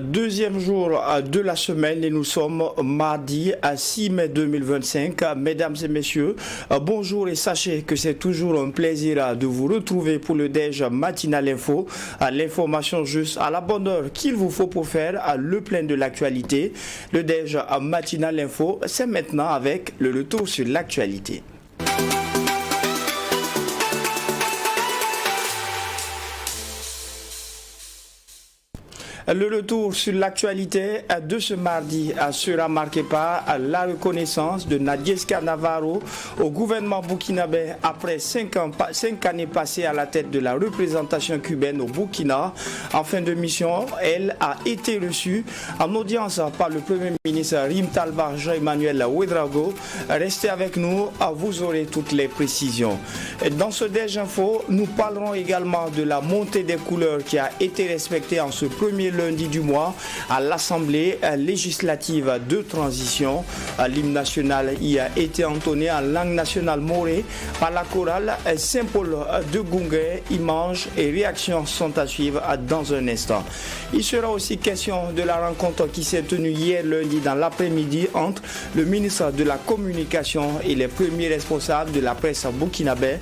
Deuxième jour de la semaine et nous sommes mardi à 6 mai 2025. Mesdames et messieurs, bonjour et sachez que c'est toujours un plaisir de vous retrouver pour le DEJ Matinal Info. L'information juste à la bonne heure qu'il vous faut pour faire le plein de l'actualité. Le DEJ Matinal Info, c'est maintenant avec le retour sur l'actualité. Le retour sur l'actualité de ce mardi sera marqué par la reconnaissance de Nadieska Navarro au gouvernement burkinabé après 5 années passées à la tête de la représentation cubaine au Burkina. En fin de mission, elle a été reçue en audience par le Premier ministre Rim Talba Jean-Emmanuel Ouedraogo. Restez avec nous, vous aurez toutes les précisions. Dans ce DEJ Info, nous parlerons également de la montée des couleurs qui a été respectée en ce premier lundi du mois à l'Assemblée législative de transition. L'hymne national y a été entonné en langue nationale morée par la chorale Saint-Paul de Gungue. Images et réactions sont à suivre dans un instant. Il sera aussi question de la rencontre qui s'est tenue hier lundi dans l'après-midi entre le ministre de la Communication et les premiers responsables de la presse burkinabé.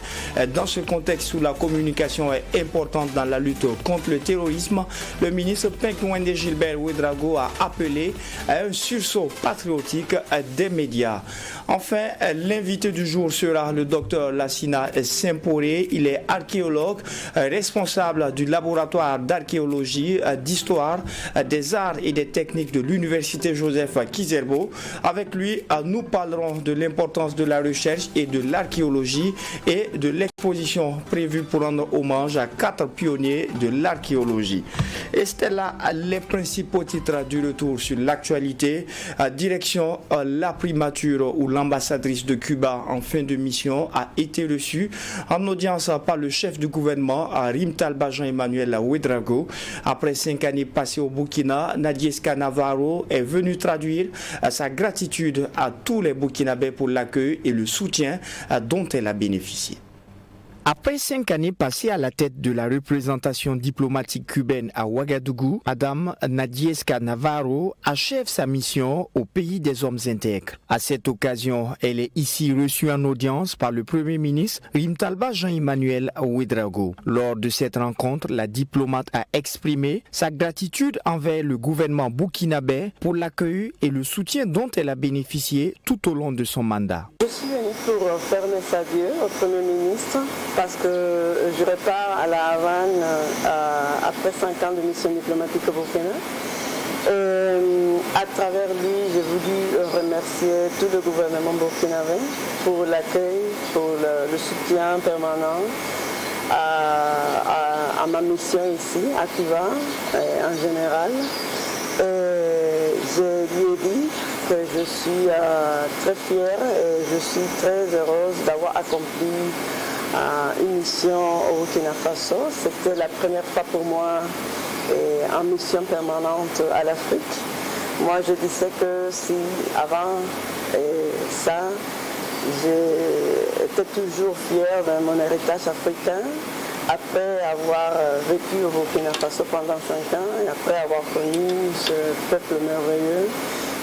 Dans ce contexte où la communication est importante dans la lutte contre le terrorisme, le ministre Pinkwende Gilbert Ouedraogo a appelé à un sursaut patriotique des médias. Enfin, l'invité du jour sera le docteur Lassina Simporé. Il est archéologue, responsable du laboratoire d'archéologie, d'histoire, des arts et des techniques de l'université Joseph Kizerbo. Avec lui, nous parlerons de l'importance de la recherche et de l'archéologie et de l'exposition prévue pour rendre hommage à 4 pionniers de l'archéologie. Et c'était là les principaux titres du retour sur l'actualité. Direction la primature où l'ambassadrice de Cuba en fin de mission a été reçue en audience par le chef du gouvernement Rim Talba Jean-Emmanuel Ouedraogo. Après 5 années passées au Burkina, Nadieska Navarro est venue traduire sa gratitude à tous les Burkinabés pour l'accueil et le soutien dont elle a bénéficié. Après 5 années passées à la tête de la représentation diplomatique cubaine à Ouagadougou, Madame Nadieska Navarro achève sa mission au pays des hommes intègres. À cette occasion, elle est ici reçue en audience par le Premier ministre Rim Talba Jean-Emmanuel Ouedraogo. Lors de cette rencontre, la diplomate a exprimé sa gratitude envers le gouvernement burkinabé pour l'accueil et le soutien dont elle a bénéficié tout au long de son mandat. Je suis venue pour faire mes adieux au Premier ministre parce que je repars à la Havane après 5 ans de mission diplomatique au Burkina. À travers lui, j'ai voulu remercier tout le gouvernement burkinabé pour l'accueil, pour le soutien permanent à ma mission ici, à Cuba, en général. Je lui ai dit que je suis très fière et je suis très heureuse d'avoir accompli une mission au Burkina Faso. C'était la première fois pour moi en mission permanente à l'Afrique. Moi, je disais que si avant ça, j'étais toujours fière de mon héritage africain. Après avoir vécu au Burkina Faso pendant 5 ans et après avoir connu ce peuple merveilleux,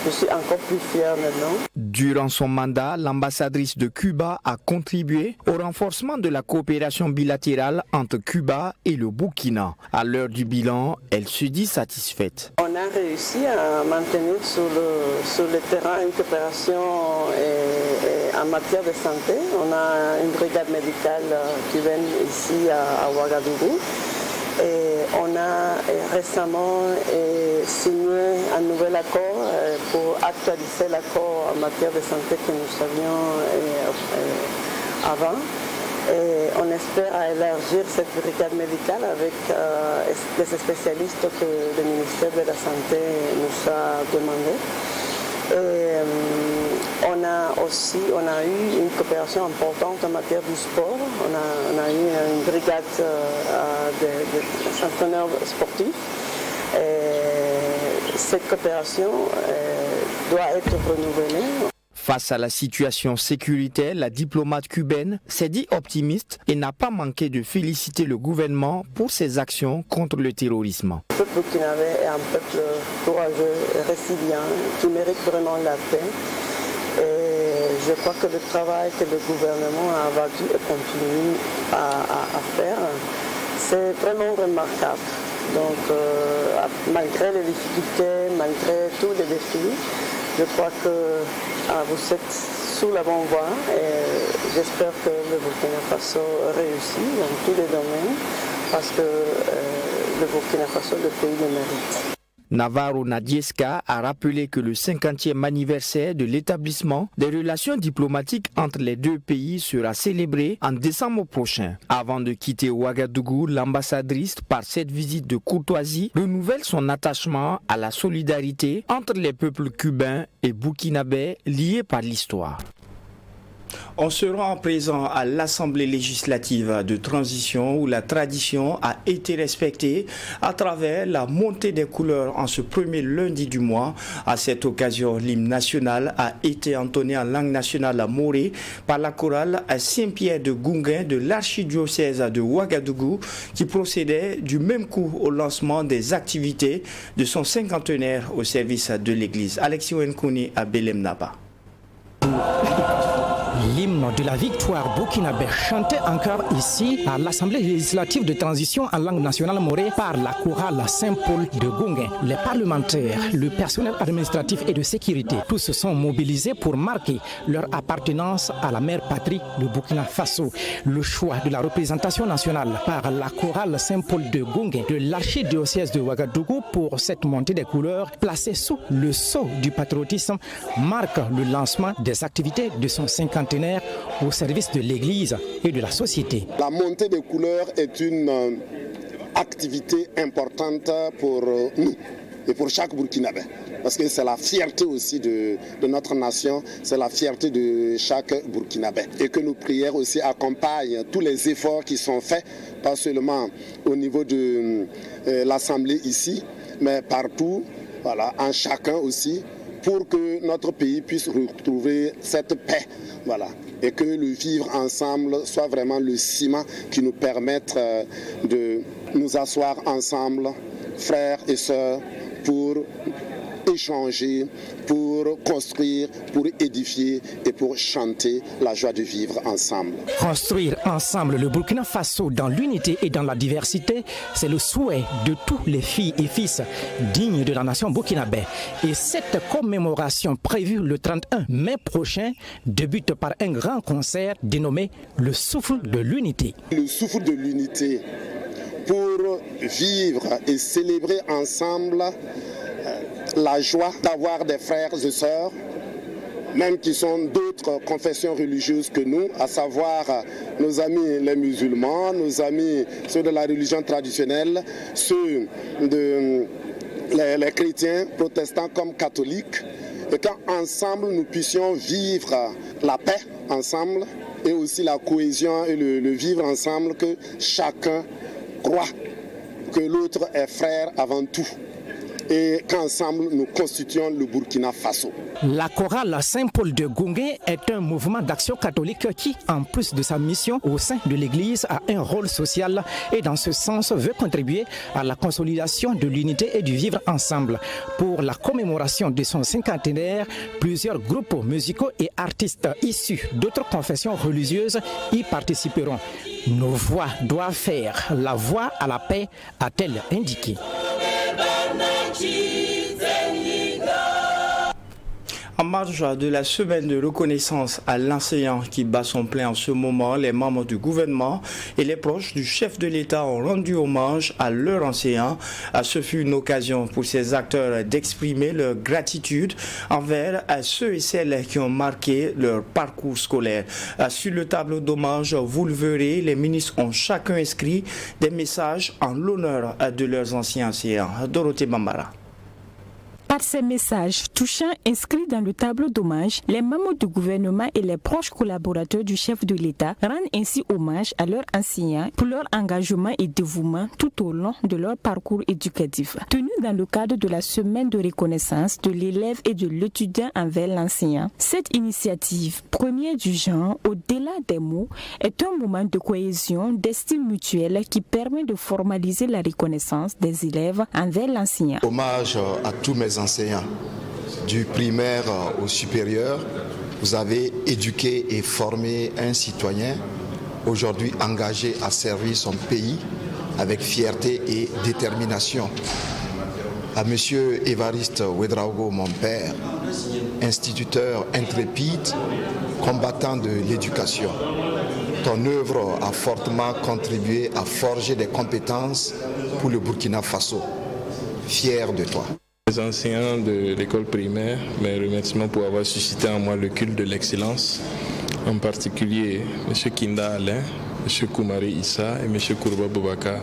je suis encore plus fière maintenant. Durant son mandat, l'ambassadrice de Cuba a contribué au renforcement de la coopération bilatérale entre Cuba et le Burkina. À l'heure du bilan, elle se dit satisfaite. On a réussi à maintenir sur le terrain une coopération en matière de santé. On a une brigade médicale cubaine ici à Ouagadougou. Et on a récemment signé un nouvel accord pour actualiser l'accord en matière de santé que nous avions avant. Et on espère élargir cette brigade médicale avec des spécialistes que le ministère de la Santé nous a demandé. Et on a eu une coopération importante en matière du sport. On a eu une brigade de entraîneurs sportifs. Et cette coopération doit être renouvelée. Face à la situation sécuritaire, la diplomate cubaine s'est dit optimiste et n'a pas manqué de féliciter le gouvernement pour ses actions contre le terrorisme. Le peuple burkinabé est un peuple courageux et résilient qui mérite vraiment la paix. Et je crois que le travail que le gouvernement a abattu et continue à faire, c'est vraiment remarquable. Donc, malgré les difficultés, malgré tous les défis, je crois que vous êtes sous la bonne voie et j'espère que le Burkina Faso réussit dans tous les domaines parce que le Burkina Faso, le pays le mérite. Navarro Nadieska a rappelé que le 50e anniversaire de l'établissement des relations diplomatiques entre les deux pays sera célébré en décembre prochain. Avant de quitter Ouagadougou, l'ambassadrice, par cette visite de courtoisie, renouvelle son attachement à la solidarité entre les peuples cubains et burkinabés liés par l'histoire. On se rend présent à l'Assemblée législative de transition où la tradition a été respectée à travers la montée des couleurs en ce premier lundi du mois. À cette occasion, l'hymne national a été entonné en langue nationale morée par la chorale à Saint-Pierre de Gounguin de l'archidiocèse de Ouagadougou qui procédait du même coup au lancement des activités de son cinquantenaire au service de l'Église. Alexis Wenkouni à Belem Naba. L'hymne de la victoire burkinabé chanté encore ici à l'Assemblée législative de transition en langue nationale morée par la chorale Saint-Paul de Gounguin. Les parlementaires, le personnel administratif et de sécurité, tous se sont mobilisés pour marquer leur appartenance à la mère patrie, le Burkina Faso. Le choix de la représentation nationale par la chorale Saint-Paul de Gounguin de l'archidiocèse de Ouagadougou pour cette montée des couleurs placée sous le sceau du patriotisme marque le lancement des activités de son cinquantenaire au service de l'Église et de la société. La montée des couleurs est une activité importante pour nous et pour chaque Burkinabé. Parce que c'est la fierté aussi de notre nation, c'est la fierté de chaque Burkinabé. Et que nos prières aussi accompagnent tous les efforts qui sont faits, pas seulement au niveau de l'Assemblée ici, mais partout, voilà, en chacun aussi, pour que notre pays puisse retrouver cette paix, voilà, et que le vivre ensemble soit vraiment le ciment qui nous permette de nous asseoir ensemble, frères et sœurs, pour échanger, pour construire, pour édifier et pour chanter la joie de vivre ensemble. Construire ensemble le Burkina Faso dans l'unité et dans la diversité, c'est le souhait de tous les filles et fils dignes de la nation burkinabé. Et cette commémoration prévue le 31 mai prochain débute par un grand concert dénommé le Souffle de l'Unité. Le Souffle de l'Unité pour vivre et célébrer ensemble la joie d'avoir des frères et sœurs, même qui sont d'autres confessions religieuses que nous, à savoir nos amis les musulmans, nos amis ceux de la religion traditionnelle, ceux les chrétiens, protestants comme catholiques, et qu'ensemble nous puissions vivre la paix ensemble et aussi la cohésion et le vivre ensemble, que chacun croit que l'autre est frère avant tout, et qu'ensemble nous constituons le Burkina Faso. La chorale Saint-Paul de Gounguin est un mouvement d'action catholique qui, en plus de sa mission au sein de l'Église, a un rôle social et dans ce sens veut contribuer à la consolidation de l'unité et du vivre ensemble. Pour la commémoration de son cinquantenaire, plusieurs groupes musicaux et artistes issus d'autres confessions religieuses y participeront. Nos voix doivent faire la voix à la paix, a-t-elle indiqué. En marge de la semaine de reconnaissance à l'enseignant qui bat son plein en ce moment, les membres du gouvernement et les proches du chef de l'État ont rendu hommage à leur enseignant. Ce fut une occasion pour ces acteurs d'exprimer leur gratitude envers ceux et celles qui ont marqué leur parcours scolaire. Sur le tableau d'hommage, vous le verrez, les ministres ont chacun inscrit des messages en l'honneur de leurs anciens enseignants. Dorothée Bambara. Par ces messages touchants inscrits dans le tableau d'hommage, les membres du gouvernement et les proches collaborateurs du chef de l'État rendent ainsi hommage à leurs enseignants pour leur engagement et dévouement tout au long de leur parcours éducatif. Tenu dans le cadre de la semaine de reconnaissance de l'élève et de l'étudiant envers l'enseignant, cette initiative, première du genre, au-delà des mots, est un moment de cohésion, d'estime mutuelle qui permet de formaliser la reconnaissance des élèves envers l'enseignant. Hommage à tous mes enseignants, du primaire au supérieur. Vous avez éduqué et formé un citoyen aujourd'hui engagé à servir son pays avec fierté et détermination. À M. Évariste Ouédraogo, mon père, instituteur intrépide, combattant de l'éducation. Ton œuvre a fortement contribué à forger des compétences pour le Burkina Faso. Fier de toi. Les enseignants de l'école primaire, mes remerciements pour avoir suscité en moi le culte de l'excellence, en particulier M. Kinda Alain, M. Koumari Issa et M. Kourba Boubaka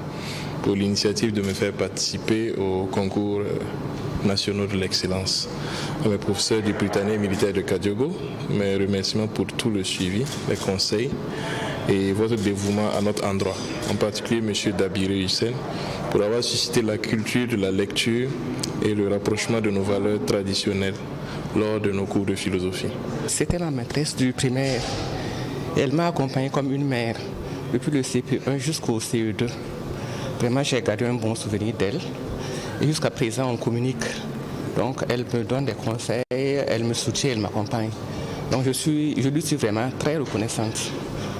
pour l'initiative de me faire participer aux concours nationaux de l'excellence. À mes professeurs du Britannique militaire de Kadiogo, mes remerciements pour tout le suivi, les conseils et votre dévouement à notre endroit, en particulier M. Dabiré Hussein, pour avoir suscité la culture de la lecture et le rapprochement de nos valeurs traditionnelles lors de nos cours de philosophie. C'était la maîtresse du primaire. Elle m'a accompagné comme une mère depuis le CP1 jusqu'au CE2. Vraiment, j'ai gardé un bon souvenir d'elle. Et jusqu'à présent, on communique. Donc, elle me donne des conseils, elle me soutient, elle m'accompagne. Donc, je lui suis vraiment très reconnaissante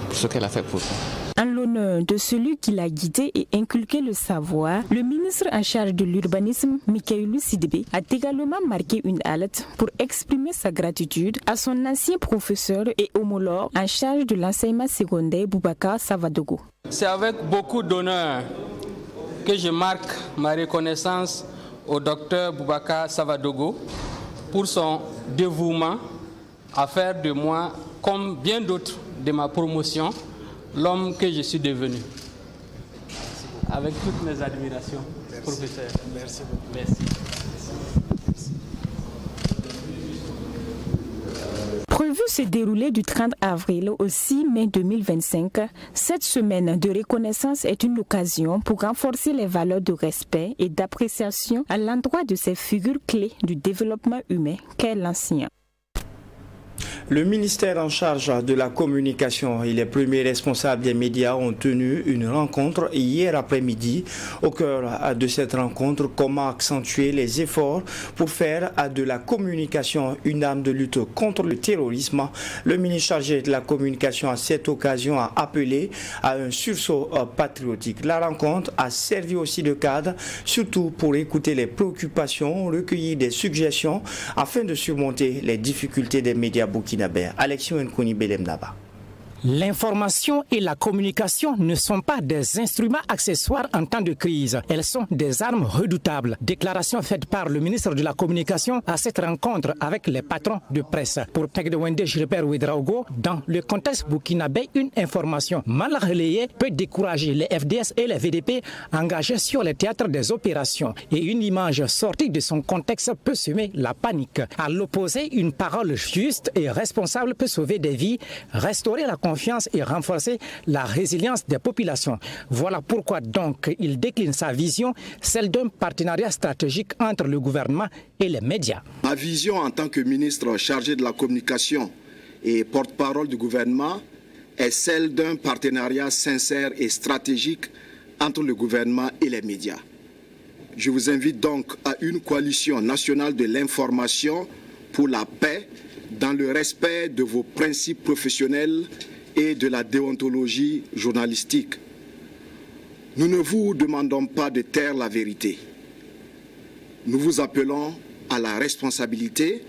pour ce qu'elle a fait pour moi. En l'honneur de celui qui l'a guidé et inculqué le savoir, le ministre en charge de l'urbanisme, Mikaïlou Sidibé, a également marqué une halte pour exprimer sa gratitude à son ancien professeur et homologue en charge de l'enseignement secondaire, Boubacar Savadogo. C'est avec beaucoup d'honneur que je marque ma reconnaissance au docteur Boubacar Savadogo pour son dévouement à faire de moi, comme bien d'autres de ma promotion, l'homme que je suis devenu. Avec toutes mes admirations, professeur. Merci beaucoup. Merci. Prévu se dérouler du 30 avril au 6 mai 2025, cette semaine de reconnaissance est une occasion pour renforcer les valeurs de respect et d'appréciation à l'endroit de ces figures clés du développement humain qu'est l'enseignant. Le ministère en charge de la communication et les premiers responsables des médias ont tenu une rencontre hier après-midi. Au cœur de cette rencontre, comment accentuer les efforts pour faire de la communication une arme de lutte contre le terrorisme. Le ministre chargé de la communication à cette occasion a appelé à un sursaut patriotique. La rencontre a servi aussi de cadre, surtout pour écouter les préoccupations, recueillir des suggestions afin de surmonter les difficultés des médias burkinabés. Alexio Nkouni Belem Naba. L'information et la communication ne sont pas des instruments accessoires en temps de crise. Elles sont des armes redoutables. Déclaration faite par le ministre de la Communication à cette rencontre avec les patrons de presse. Pour Pegdewende Gilbert Ouédraogo, dans le contexte burkinabé, une information mal relayée peut décourager les FDS et les VDP engagés sur les théâtres des opérations. Et une image sortie de son contexte peut semer la panique. À l'opposé, une parole juste et responsable peut sauver des vies, restaurer la confiance et renforcer la résilience des populations. Voilà pourquoi donc il décline sa vision, celle d'un partenariat stratégique entre le gouvernement et les médias. Ma vision en tant que ministre chargé de la communication et porte-parole du gouvernement est celle d'un partenariat sincère et stratégique entre le gouvernement et les médias. Je vous invite donc à une coalition nationale de l'information pour la paix dans le respect de vos principes professionnels et de la déontologie journalistique. Nous ne vous demandons pas de taire la vérité. Nous vous appelons à la responsabilité,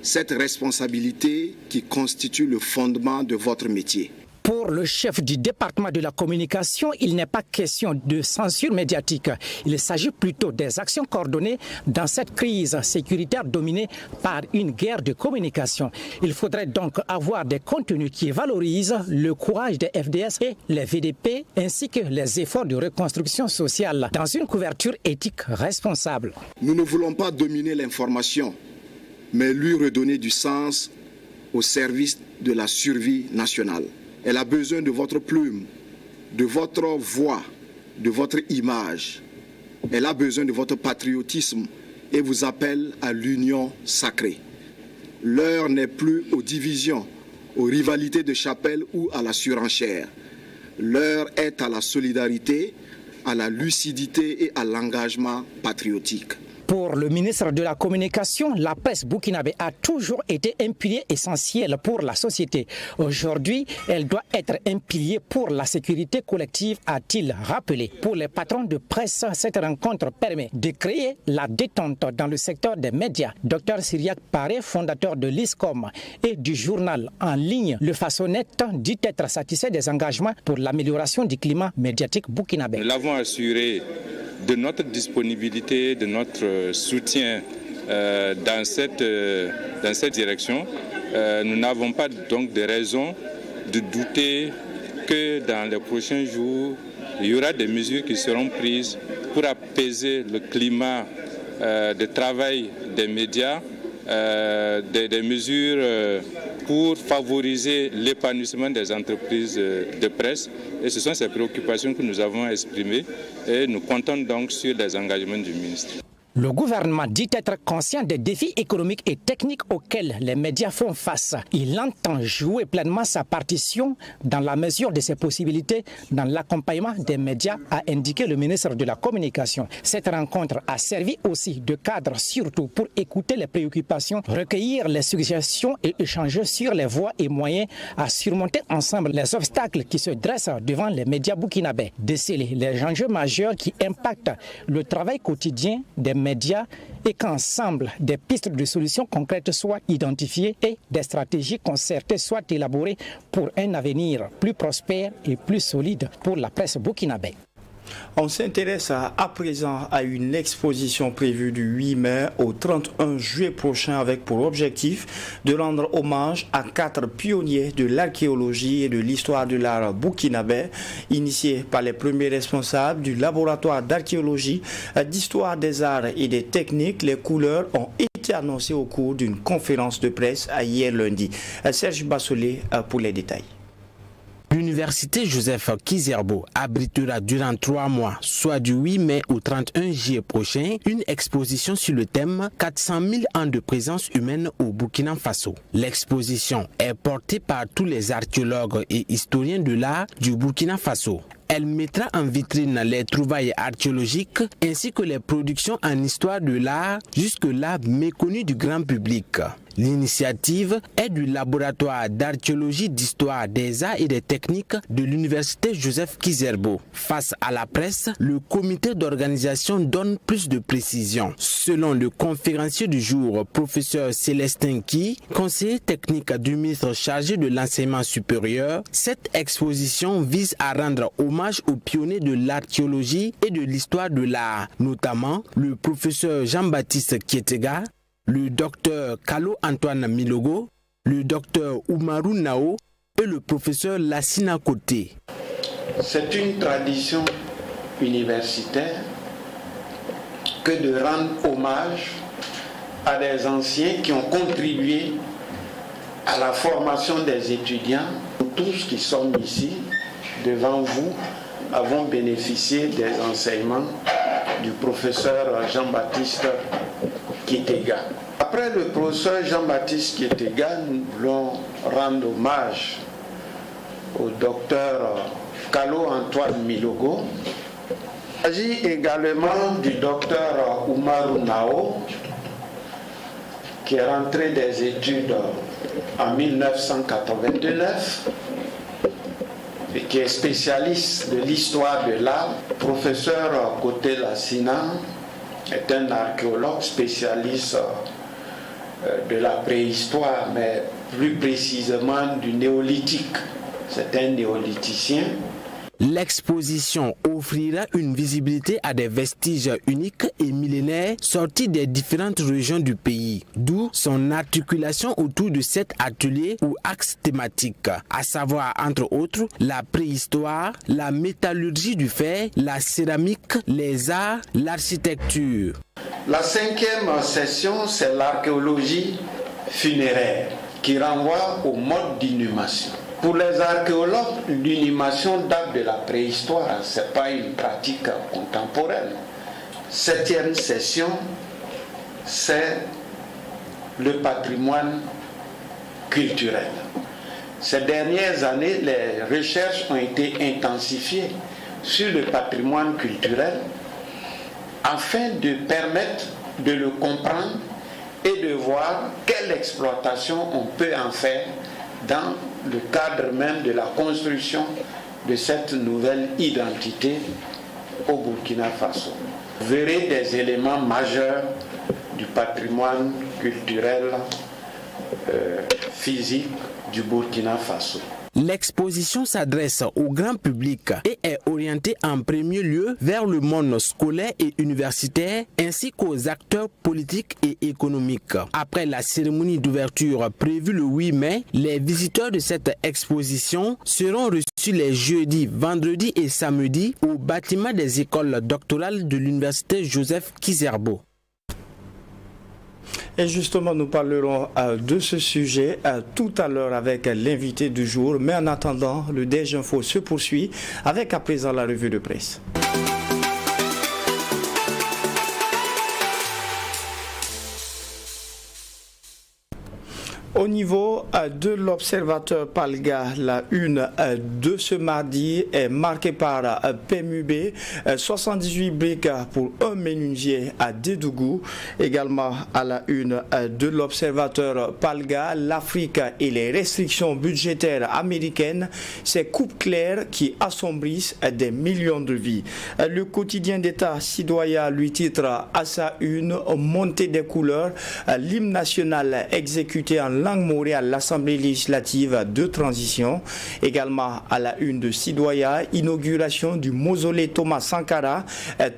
cette responsabilité qui constitue le fondement de votre métier. Pour le chef du département de la communication, il n'est pas question de censure médiatique. Il s'agit plutôt des actions coordonnées dans cette crise sécuritaire dominée par une guerre de communication. Il faudrait donc avoir des contenus qui valorisent le courage des FDS et les VDP ainsi que les efforts de reconstruction sociale dans une couverture éthique responsable. Nous ne voulons pas dominer l'information, mais lui redonner du sens au service de la survie nationale. Elle a besoin de votre plume, de votre voix, de votre image. Elle a besoin de votre patriotisme et vous appelle à l'union sacrée. L'heure n'est plus aux divisions, aux rivalités de chapelle ou à la surenchère. L'heure est à la solidarité, à la lucidité et à l'engagement patriotique. Pour le ministre de la Communication, la presse burkinabé a toujours été un pilier essentiel pour la société. Aujourd'hui, elle doit être un pilier pour la sécurité collective, a-t-il rappelé. Pour les patrons de presse, cette rencontre permet de créer la détente dans le secteur des médias. Dr Syriac Paré, fondateur de l'ISCOM et du journal en ligne Le Façonnet, dit être satisfait des engagements pour l'amélioration du climat médiatique burkinabé. Nous l'avons assuré de notre disponibilité, de notre soutien dans cette direction. Nous n'avons pas donc de raison de douter que dans les prochains jours, il y aura des mesures qui seront prises pour apaiser le climat de travail des médias, des mesures pour favoriser l'épanouissement des entreprises de presse. Et ce sont ces préoccupations que nous avons exprimées et nous comptons donc sur les engagements du ministre. Le gouvernement dit être conscient des défis économiques et techniques auxquels les médias font face. Il entend jouer pleinement sa partition dans la mesure de ses possibilités dans l'accompagnement des médias, a indiqué le ministre de la Communication. Cette rencontre a servi aussi de cadre surtout pour écouter les préoccupations, recueillir les suggestions et échanger sur les voies et moyens à surmonter ensemble les obstacles qui se dressent devant les médias burkinabés. Déceler les enjeux majeurs qui impactent le travail quotidien des médias et qu'ensemble des pistes de solutions concrètes soient identifiées et des stratégies concertées soient élaborées pour un avenir plus prospère et plus solide pour la presse burkinabé. On s'intéresse à présent à une exposition prévue du 8 mai au 31 juillet prochain avec pour objectif de rendre hommage à 4 pionniers de l'archéologie et de l'histoire de l'art burkinabé, initiés par les premiers responsables du laboratoire d'archéologie, d'histoire des arts et des techniques. Les couleurs ont été annoncées au cours d'une conférence de presse hier lundi. Serge Bassolé pour les détails. L'université Joseph Kizerbo abritera durant 3 mois, soit du 8 mai au 31 juillet prochain, une exposition sur le thème 400 000 ans de présence humaine au Burkina Faso. L'exposition est portée par tous les archéologues et historiens de l'art du Burkina Faso. Elle mettra en vitrine les trouvailles archéologiques ainsi que les productions en histoire de l'art jusque-là méconnues du grand public. L'initiative est du laboratoire d'archéologie d'histoire des arts et des techniques de l'université Joseph Kizerbo. Face à la presse, le comité d'organisation donne plus de précisions. Selon le conférencier du jour, professeur Célestin Ki, conseiller technique du ministre chargé de l'enseignement supérieur, cette exposition vise à rendre hommage aux pionniers de l'archéologie et de l'histoire de l'art, notamment le professeur Jean-Baptiste Kietega, le docteur Kalo Antoine Milogo, le docteur Oumarou Nao et le professeur Lassina Koté. C'est une tradition universitaire que de rendre hommage à des anciens qui ont contribué à la formation des étudiants. Nous tous qui sommes ici, devant vous, avons bénéficié des enseignements du professeur Jean-Baptiste Kietega. Après le professeur Jean-Baptiste Kietega, nous voulons rendre hommage au docteur Kalo Antoine Milogo. Il s'agit également du docteur Oumarou Nao, qui est rentré des études en 1989 et qui est spécialiste de l'histoire de l'art. Professeur Koté Lassina est un archéologue spécialiste de la préhistoire, mais plus précisément du néolithique. c'est un néolithicien. L'exposition offrira une visibilité à des vestiges uniques et millénaires sortis des différentes régions du pays, d'où son articulation autour de cet atelier ou axe thématique, à savoir entre autres la préhistoire, la métallurgie du fer, la céramique, les arts, l'architecture. La 5e session, c'est l'archéologie funéraire qui renvoie au mode d'inhumation. Pour les archéologues, l'inhumation date de la préhistoire, ce n'est pas une pratique contemporaine. 7e session, c'est le patrimoine culturel. Ces dernières années, les recherches ont été intensifiées sur le patrimoine culturel afin de permettre de le comprendre et de voir quelle exploitation on peut en faire dans le cadre même de la construction de cette nouvelle identité au Burkina Faso. Vous verrez des éléments majeurs du patrimoine culturel physique du Burkina Faso. L'exposition s'adresse au grand public et est orientée en premier lieu vers le monde scolaire et universitaire ainsi qu'aux acteurs politiques et économiques. Après la cérémonie d'ouverture prévue le 8 mai, les visiteurs de cette exposition seront reçus les jeudis, vendredis et samedis au bâtiment des écoles doctorales de l'université Joseph Kizerbo. Et justement, nous parlerons de ce sujet tout à l'heure avec l'invité du jour. Mais en attendant, le DG Info se poursuit avec à présent la revue de presse. Au niveau de l'observateur Palga, la une de ce mardi est marquée par PMUB, 78 briques pour un menuisier à Dédougou. Également à la une de l'observateur Palga, l'Afrique et les restrictions budgétaires américaines, ces coupes claires qui assombrissent des millions de vies. Le quotidien d'État Sidoya lui titre à sa une montée des couleurs, l'hymne national exécuté en langue morée à l'Assemblée législative de transition. Également à la une de Sidoya, inauguration du mausolée Thomas Sankara.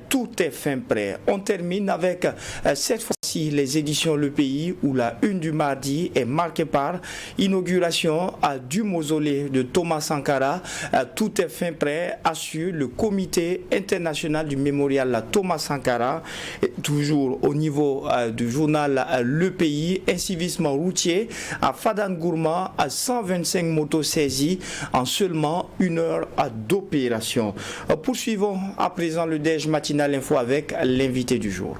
Tout est fin prêt. On termine avec cette fois-ci les éditions Le Pays où la une du mardi est marquée par inauguration du mausolée de Thomas Sankara. Tout est fin prêt, assure le comité international du mémorial Thomas Sankara. Et toujours au niveau du journal Le Pays, incivisme routier à Fadangourma à 125 motos saisies en seulement 1 heure d'opération. Poursuivons à présent le DEJ matinal info avec l'invité du jour.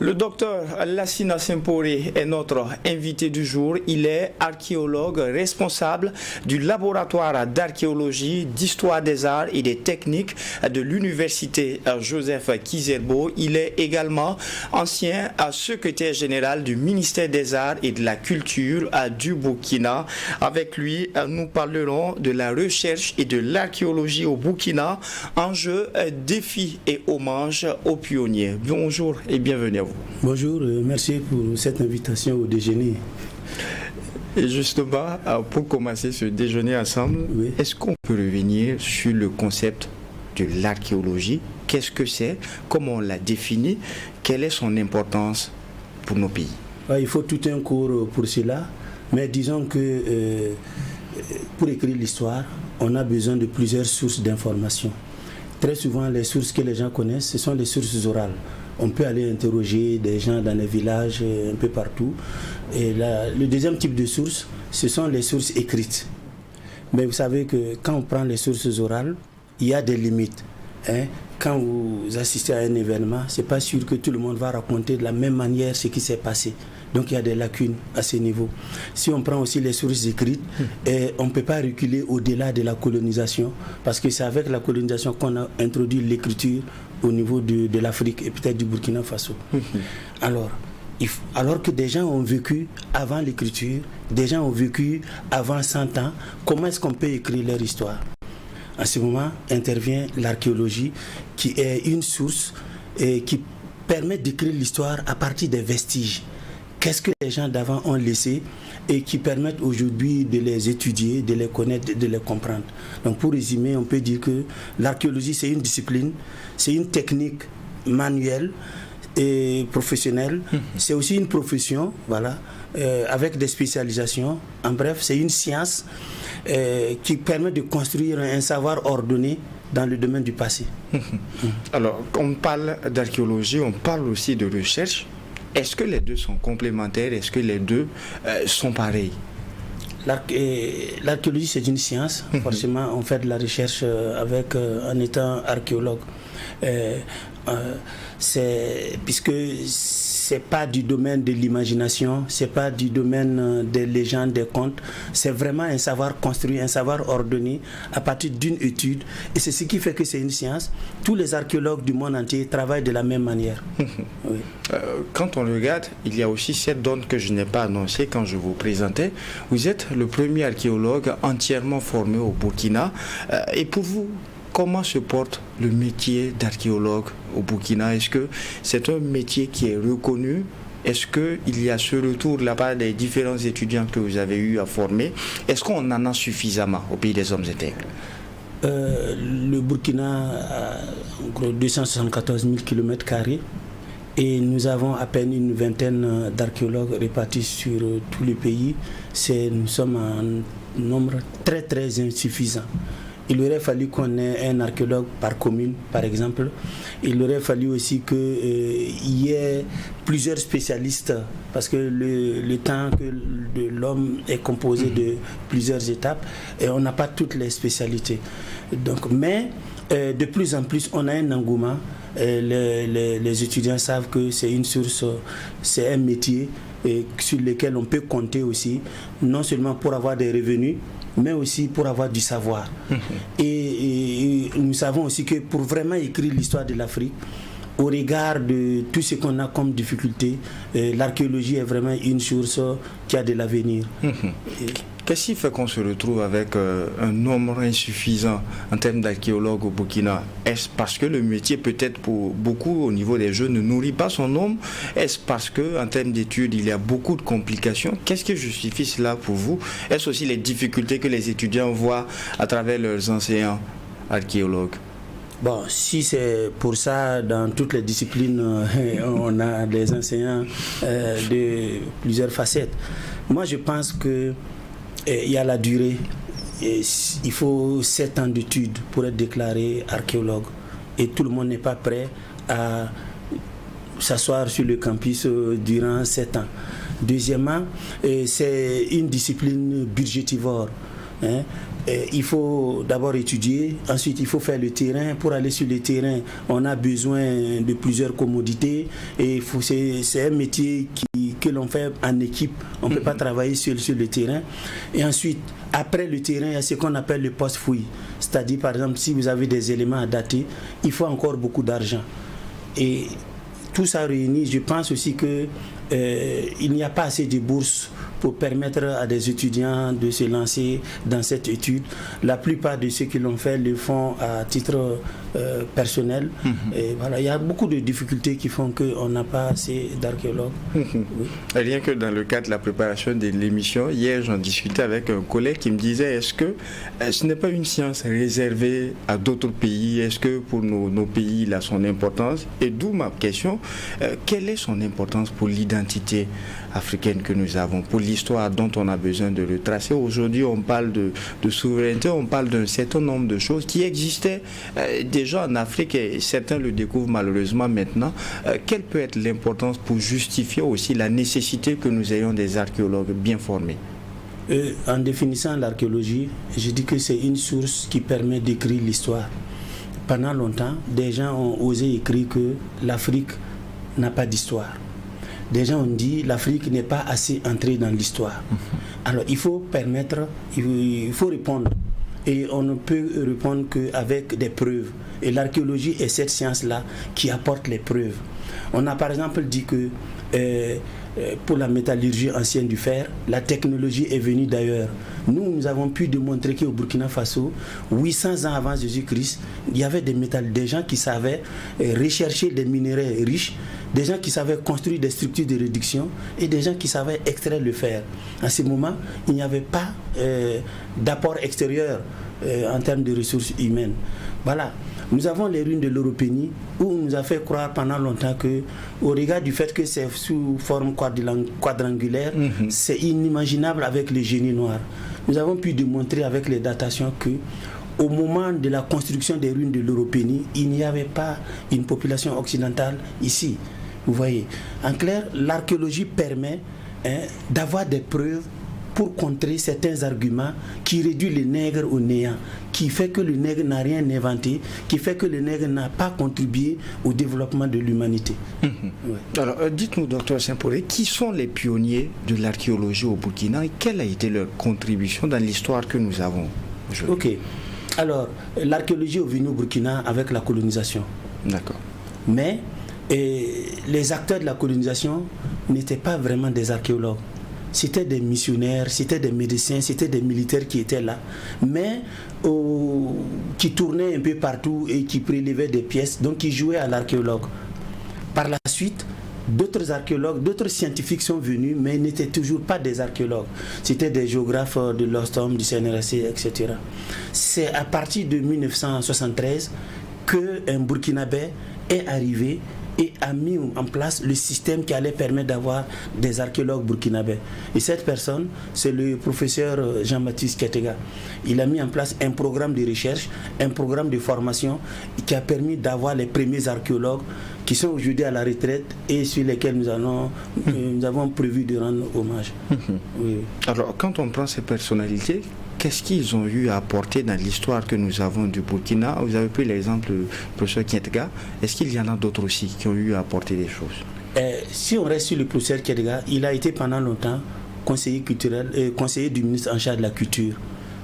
Le docteur Lassina Semporé est notre invité du jour. Il est archéologue responsable du laboratoire d'archéologie, d'histoire des arts et des techniques de l'université Joseph Kizerbo. Il est également ancien secrétaire général du ministère des Arts et de la Culture du Burkina. Avec lui, nous parlerons de la recherche et de l'archéologie au Burkina, enjeux, défis et hommages aux pionniers. Bonjour et bienvenue à vous. Bonjour, merci pour cette invitation au déjeuner. Et justement, pour commencer ce déjeuner ensemble, oui. Est-ce qu'on peut revenir sur le concept de l'archéologie? Qu'est-ce que c'est? Comment on l'a défini? Quelle est son importance pour nos pays? Il faut tout un cours pour cela, mais disons que pour écrire l'histoire, on a besoin de plusieurs sources d'informations. Très souvent, les sources que les gens connaissent, ce sont les sources orales. On peut aller interroger des gens dans les villages, un peu partout. Et le deuxième type de sources, ce sont les sources écrites. Mais vous savez que quand on prend les sources orales, il y a des limites. Quand vous assistez à un événement, ce n'est pas sûr que tout le monde va raconter de la même manière ce qui s'est passé. Donc il y a des lacunes à ce niveau. Si on prend aussi les sources écrites, on ne peut pas reculer au-delà de la colonisation, parce que c'est avec la colonisation qu'on a introduit l'écriture au niveau de l'Afrique et peut-être du Burkina Faso. Alors que des gens ont vécu avant l'écriture, des gens ont vécu avant 100 ans, comment est-ce qu'on peut écrire leur histoire? À ce moment intervient l'archéologie qui est une source et qui permet d'écrire l'histoire à partir des vestiges. Qu'est-ce que les gens d'avant ont laissé et qui permettent aujourd'hui de les étudier, de les connaître, de les comprendre. Donc pour résumer, on peut dire que l'archéologie, c'est une discipline, c'est une technique manuelle et professionnelle. C'est aussi une profession, voilà, avec des spécialisations. En bref, c'est une science qui permet de construire un savoir ordonné dans le domaine du passé. Alors, on parle d'archéologie, on parle aussi de recherche. Est-ce que les deux sont complémentaires? Est-ce que les deux sont pareils? L'archéologie, c'est une science. Forcément, on fait de la recherche en étant archéologue. Puisque c'est pas du domaine de l'imagination, c'est pas du domaine des légendes, des contes, c'est vraiment un savoir construit, un savoir ordonné à partir d'une étude, et c'est ce qui fait que c'est une science. Tous les archéologues du monde entier travaillent de la même manière. Oui. Quand on regarde, il y a aussi cette donne que je n'ai pas annoncée quand je vous présentais. Vous êtes le premier archéologue entièrement formé au Burkina, et pour vous, comment se porte le métier d'archéologue au Burkina? Est-ce que c'est un métier qui est reconnu? Est-ce qu'il y a ce retour de la part des différents étudiants que vous avez eu à former? Est-ce qu'on en a suffisamment au pays des hommes intègres? Le Burkina a en gros 274 000 km² et nous avons à peine une vingtaine d'archéologues répartis sur tout le pays. Nous sommes en nombre très très insuffisant. Il aurait fallu qu'on ait un archéologue par commune, par exemple. Il aurait fallu aussi qu'il y ait plusieurs spécialistes, parce que le temps de l'homme est composé de plusieurs étapes et on n'a pas toutes les spécialités. Donc, mais de plus en plus, on a un engouement. Les étudiants savent que c'est une source, c'est un métier sur lequel on peut compter aussi, non seulement pour avoir des revenus, mais aussi pour avoir du savoir. Et nous savons aussi que pour vraiment écrire l'histoire de l'Afrique, au regard de tout ce qu'on a comme difficulté, l'archéologie est vraiment une source qui a de l'avenir. Qu'est-ce qui fait qu'on se retrouve avec un nombre insuffisant en termes d'archéologues au Burkina? Est-ce parce que le métier, peut-être pour beaucoup au niveau des jeunes, ne nourrit pas son nombre? Est-ce parce qu'en termes d'études, il y a beaucoup de complications? Qu'est-ce qui justifie cela pour vous? Est-ce aussi les difficultés que les étudiants voient à travers leurs enseignants archéologues? Bon, si c'est pour ça, dans toutes les disciplines, on a des enseignants de plusieurs facettes. Moi, je pense que il y a la durée. Et il faut 7 ans d'études pour être déclaré archéologue. Et tout le monde n'est pas prêt à s'asseoir sur le campus durant 7 ans. Deuxièmement, c'est une discipline budgétivore. Il faut d'abord étudier, ensuite il faut faire le terrain. Pour aller sur le terrain, on a besoin de plusieurs commodités. Et c'est un métier que l'on fait en équipe. On ne peut pas travailler sur le terrain. Et ensuite, après le terrain, il y a ce qu'on appelle le post-fouille. C'est-à-dire, par exemple, si vous avez des éléments à dater, il faut encore beaucoup d'argent. Et tout ça réuni, je pense aussi qu'il n'y a pas assez de bourses pour permettre à des étudiants de se lancer dans cette étude. La plupart de ceux qui l'ont fait le font à titre personnel. Et voilà, il y a beaucoup de difficultés qui font qu'on n'a pas assez d'archéologues. Oui. Rien que dans le cadre de la préparation de l'émission, hier j'en discutais avec un collègue qui me disait, est-ce que ce n'est pas une science réservée à d'autres pays? Est-ce que pour nos pays il a son importance? Et d'où ma question, quelle est son importance pour l'identité africaine que nous avons, pour l'histoire dont on a besoin de retracer? Aujourd'hui, on parle de souveraineté, on parle d'un certain nombre de choses qui existaient déjà en Afrique et certains le découvrent malheureusement maintenant. Quelle peut être l'importance pour justifier aussi la nécessité que nous ayons des archéologues bien formés? En définissant l'archéologie, je dis que c'est une source qui permet d'écrire l'histoire. Pendant longtemps, des gens ont osé écrire que l'Afrique n'a pas d'histoire. Des gens ont dit l'Afrique n'est pas assez entrée dans l'histoire. Alors il faut répondre. Et on ne peut répondre qu'avec des preuves. Et l'archéologie est cette science-là qui apporte les preuves. On a par exemple dit que pour la métallurgie ancienne du fer. La technologie est venue d'ailleurs. Nous avons pu démontrer qu'au Burkina Faso, 800 ans avant Jésus-Christ, il y avait des gens qui savaient rechercher des minéraux riches, des gens qui savaient construire des structures de réduction et des gens qui savaient extraire le fer. À ce moment, il n'y avait pas d'apport extérieur en termes de ressources humaines. Voilà. Nous avons les ruines de l'Europénie où on nous a fait croire pendant longtemps que, au regard du fait que c'est sous forme quadrangulaire, c'est inimaginable avec le génie noir. Nous avons pu démontrer avec les datations que, au moment de la construction des ruines de l'Europénie, il n'y avait pas une population occidentale ici. Vous voyez. En clair, l'archéologie permet d'avoir des preuves pour contrer certains arguments qui réduisent le nègre au néant, qui fait que le nègre n'a rien inventé, qui fait que le nègre n'a pas contribué au développement de l'humanité. Ouais. Alors, dites-nous, docteur Saint-Paulé, qui sont les pionniers de l'archéologie au Burkina et quelle a été leur contribution dans l'histoire que nous avons aujourd'hui? Ok. Alors, l'archéologie est venue au Burkina avec la colonisation. D'accord. Mais les acteurs de la colonisation n'étaient pas vraiment des archéologues. C'était des missionnaires, c'était des médecins, c'était des militaires qui étaient là, mais qui tournaient un peu partout et qui prélevaient des pièces, donc qui jouaient à l'archéologue. Par la suite, d'autres archéologues, d'autres scientifiques sont venus, mais ils n'étaient toujours pas des archéologues. C'était des géographes de l'OSTOM, du CNRC, etc. C'est à partir de 1973 qu'un Burkinabé est arrivé et a mis en place le système qui allait permettre d'avoir des archéologues burkinabés. Et cette personne, c'est le professeur Jean-Baptiste Ketega. Il a mis en place un programme de recherche, un programme de formation qui a permis d'avoir les premiers archéologues qui sont aujourd'hui à la retraite et sur lesquels nous avons prévu de rendre hommage. Oui. Alors, quand on prend ces personnalités, qu'est-ce qu'ils ont eu à apporter dans l'histoire que nous avons du Burkina? Vous avez pris l'exemple du professeur Ketega. Est-ce qu'il y en a d'autres aussi qui ont eu à apporter des choses? Si on reste sur le professeur Ketega, il a été pendant longtemps conseiller culturel, conseiller du ministre en charge de la culture.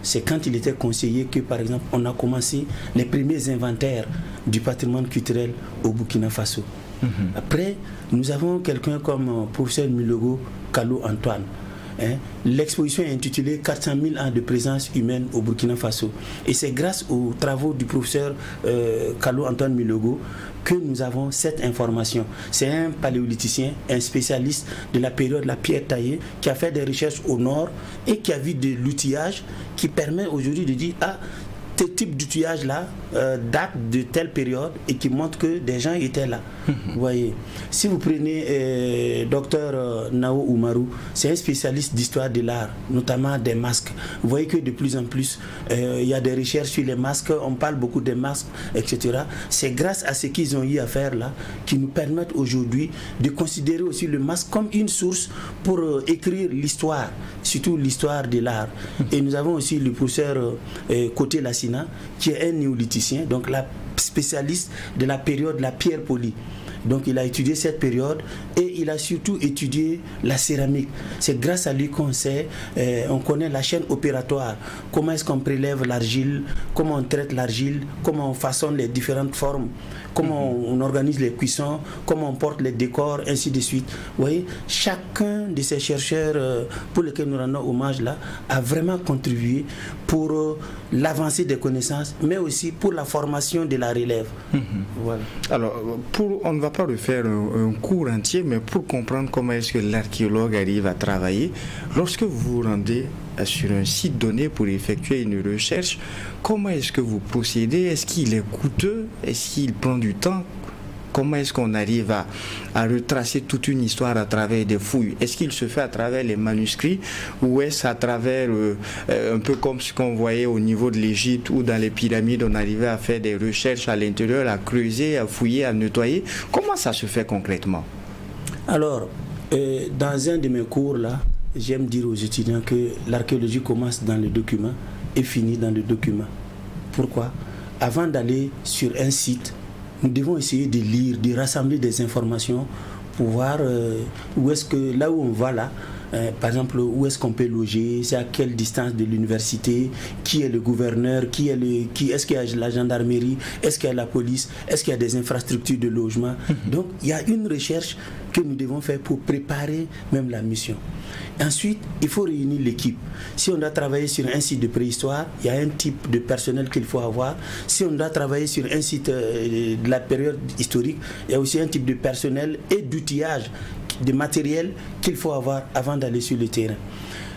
C'est quand il était conseiller que, par exemple, on a commencé les premiers inventaires du patrimoine culturel au Burkina Faso. Après, nous avons quelqu'un comme professeur Milogo Kalou Antoine. L'exposition est intitulée 400 000 ans de présence humaine au Burkina Faso. Et c'est grâce aux travaux du professeur Kalou Antoine Milogo que nous avons cette information. C'est un paléolithicien, un spécialiste de la période de la pierre taillée, qui a fait des recherches au nord et qui a vu de l'outillage qui permet aujourd'hui de dire ce type d'outillage-là date de telle période et qui montre que des gens étaient là. Vous voyez. Si vous prenez Dr Nao Oumarou, c'est un spécialiste d'histoire de l'art, notamment des masques. Vous voyez que de plus en plus, il y a des recherches sur les masques, on parle beaucoup des masques, etc. C'est grâce à ce qu'ils ont eu à faire là qui nous permettent aujourd'hui de considérer aussi le masque comme une source pour écrire l'histoire, surtout l'histoire de l'art. Et nous avons aussi le professeur Côté Lassina, qui est un néolithicien, donc la spécialiste de la période de la pierre polie. Donc il a étudié cette période et il a surtout étudié la céramique. C'est grâce à lui qu'on sait, on connaît la chaîne opératoire, comment est-ce qu'on prélève l'argile, comment on traite l'argile, comment on façonne les différentes formes, comment on organise les cuissons, comment on porte les décors, ainsi de suite. Vous voyez, chacun de ces chercheurs pour lesquels nous rendons hommage là a vraiment contribué pour l'avancée des connaissances, mais aussi pour la formation de la relève. Voilà. Alors, on ne va pas refaire un cours entier, mais pour comprendre comment est-ce que l'archéologue arrive à travailler, lorsque vous vous rendez sur un site donné pour effectuer une recherche, comment est-ce que vous procédez? Est-ce qu'il est coûteux? Est-ce qu'il prend du temps? Comment est-ce qu'on arrive à retracer toute une histoire à travers des fouilles? Est-ce qu'il se fait à travers les manuscrits ou est-ce à travers, un peu comme ce qu'on voyait au niveau de l'Égypte ou dans les pyramides, on arrivait à faire des recherches à l'intérieur, à creuser, à fouiller, à nettoyer? Comment ça se fait concrètement? Alors, dans un de mes cours là, j'aime dire aux étudiants que l'archéologie commence dans le document et finit dans le document. Pourquoi? Avant d'aller sur un site, nous devons essayer de lire, de rassembler des informations pour voir où est-ce que, là où on va là, par exemple, où est-ce qu'on peut loger, c'est à quelle distance de l'université, qui est le gouverneur, est-ce qu'il y a la gendarmerie, est-ce qu'il y a la police, est-ce qu'il y a des infrastructures de logement. Donc, il y a une recherche que nous devons faire pour préparer même la mission. Ensuite, il faut réunir l'équipe. Si on doit travailler sur un site de préhistoire, il y a un type de personnel qu'il faut avoir. Si on doit travailler sur un site de la période historique, il y a aussi un type de personnel et d'outillage, de matériel qu'il faut avoir avant d'aller sur le terrain.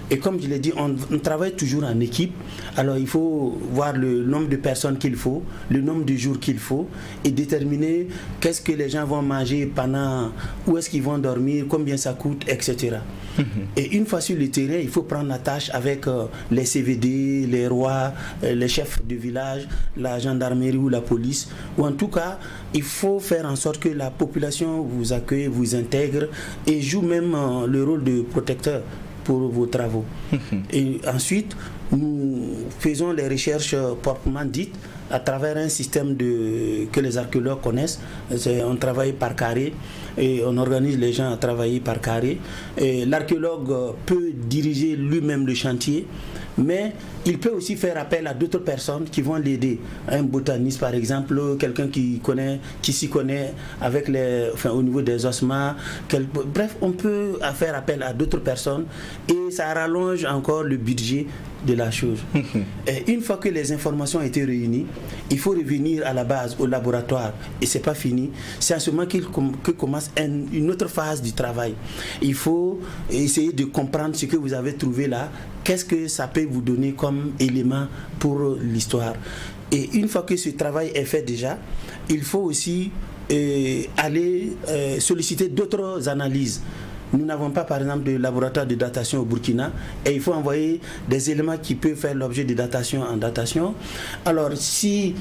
Et comme je l'ai dit, on travaille toujours en équipe. Alors il faut voir le nombre de personnes qu'il faut, le nombre de jours qu'il faut et déterminer qu'est-ce que les gens vont manger pendant, où est-ce qu'ils vont dormir, combien ça coûte, etc. Et une fois sur le terrain, il faut prendre la tâche avec les CVD, les rois, les chefs de village, la gendarmerie ou la police. Ou en tout cas, il faut faire en sorte que la population vous accueille, vous intègre et joue même le rôle de protecteur pour vos travaux. Et ensuite, nous faisons les recherches proprement dites à travers un système que les archéologues connaissent. On travaille par carré et on organise les gens à travailler par carré. L'archéologue peut diriger lui-même le chantier, mais il peut aussi faire appel à d'autres personnes qui vont l'aider. Un botaniste par exemple, quelqu'un qui s'y connaît avec au niveau des ossements. Bref, on peut faire appel à d'autres personnes et ça rallonge encore le budget de la chose. Et une fois que les informations ont été réunies, il faut revenir à la base, au laboratoire. Et c'est pas fini. C'est à ce moment que commence une autre phase du travail. Il faut essayer de comprendre ce que vous avez trouvé là. Qu'est-ce que ça peut vous donner comme élément pour l'histoire. Et une fois que ce travail est fait déjà, il faut aussi aller solliciter d'autres analyses. Nous n'avons pas par exemple de laboratoire de datation au Burkina et il faut envoyer des éléments qui peuvent faire l'objet de datation en datation. Alors si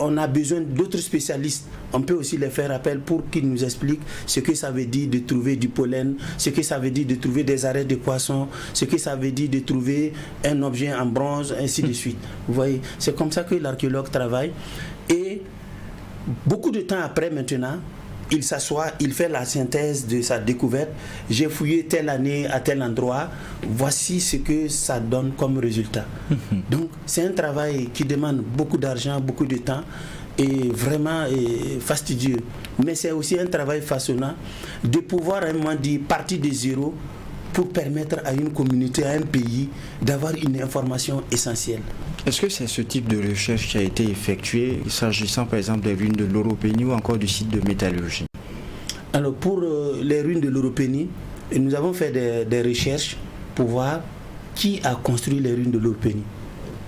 on a besoin d'autres spécialistes, on peut aussi les faire appel pour qu'ils nous expliquent ce que ça veut dire de trouver du pollen, ce que ça veut dire de trouver des arêtes de poissons, ce que ça veut dire de trouver un objet en bronze, ainsi de suite. Vous voyez, c'est comme ça que l'archéologue travaille. Et beaucoup de temps après maintenant, il s'assoit, il fait la synthèse de sa découverte. J'ai fouillé telle année à tel endroit. Voici ce que ça donne comme résultat. Donc, c'est un travail qui demande beaucoup d'argent, beaucoup de temps et vraiment fastidieux. Mais c'est aussi un travail façonnant de pouvoir à un moment dire partir de zéro pour permettre à une communauté, à un pays d'avoir une information essentielle. Est-ce que c'est ce type de recherche qui a été effectué, s'agissant par exemple des ruines de l'Oropénie ou encore du site de métallurgie? Alors pour les ruines de l'Oropénie, nous avons fait des recherches pour voir qui a construit les ruines de l'Oropénie.